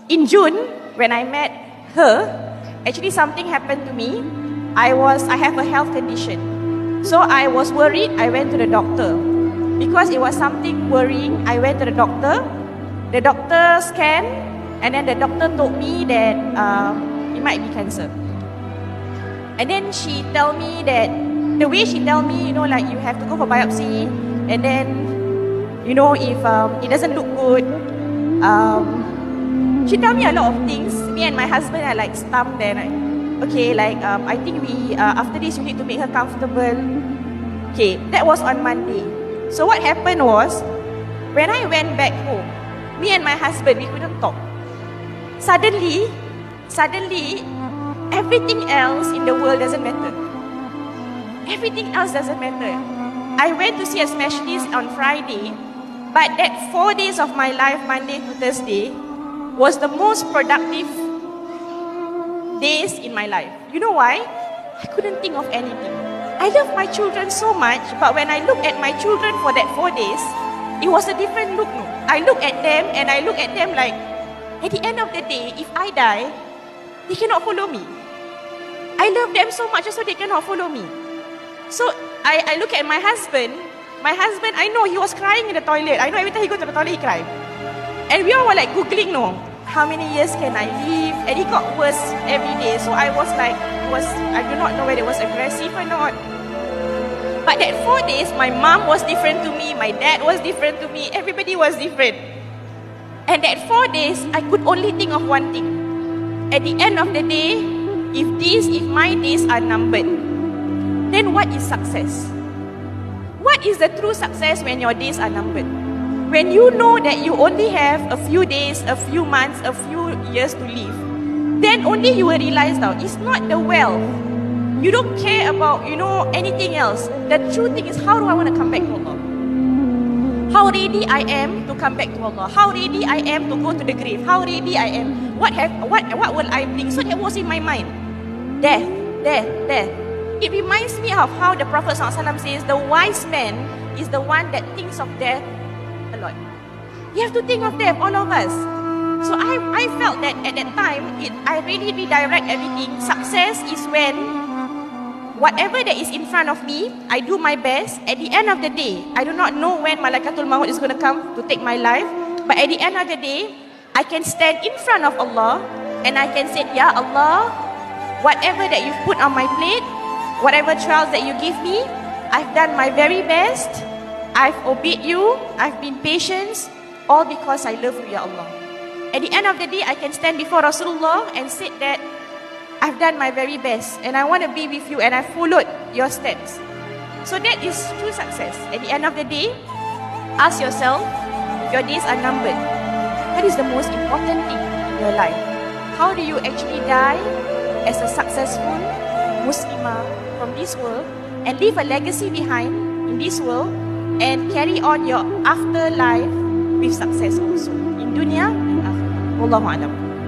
in June, when I met her, actually something happened to me. I have a health condition. So I was worried, I went to the doctor. Because it was something worrying, I went to the doctor. The doctor scanned, and then the doctor told me that it might be cancer. And then she told me that, the way she told me, like you have to go for biopsy, and then, if it doesn't look good, she told me a lot of things. Me and my husband are like stumped there. I think after this, you need to make her comfortable. Okay, that was on Monday. So what happened was, when I went back home, me and my husband, we couldn't talk. Suddenly, everything else in the world doesn't matter. Everything else doesn't matter. I went to see a specialist on Friday, but that 4 days of my life, Monday to Thursday, was the most productive days in my life. You know why? I couldn't think of anything. I love my children so much, but when I look at my children for that 4 days, it was a different look. No? I look at them and I look at them like, at the end of the day, if I die, they cannot follow me. I love them so much, so they cannot follow me. So I look at my husband. My husband, I know he was crying in the toilet. I know every time he goes to the toilet, he cried. And we all were like Googling, how many years can I live? And it got worse every day. So I was like, I do not know whether it was aggressive or not. But that 4 days, my mom was different to me, my dad was different to me, everybody was different. And that 4 days, I could only think of one thing. At the end of the day, if my days are numbered, then what is success? What is the true success when your days are numbered? When you know that you only have a few days, a few months, a few years to live, then only you will realize that it's not the wealth. You don't care about, anything else. The true thing is, how do I want to come back to Allah? How ready I am to come back to Allah? How ready I am to go to the grave? How ready I am? What will I bring? So that was in my mind. Death. It reminds me of how the Prophet ﷺ says, the wise man is the one that thinks of death a lot. You have to think of death, all of us. So I felt that at that time, I really redirect everything. Success is when whatever that is in front of me, I do my best. At the end of the day, I do not know when Malakatul Maut is going to come to take my life. But at the end of the day, I can stand in front of Allah and I can say, Ya Allah, whatever that you've put on my plate, whatever trials that you give me, I've done my very best. I've obeyed you. I've been patient. All because I love you, Ya Allah. At the end of the day, I can stand before Rasulullah and say that I've done my very best and I want to be with you and I followed your steps. So that is true success. At the end of the day, ask yourself, if your days are numbered, what is the most important thing in your life? How do you actually die as a successful Muslimah from this world and leave a legacy behind in this world and carry on your afterlife with success also in dunya and akhirah. Wallahu a'lam.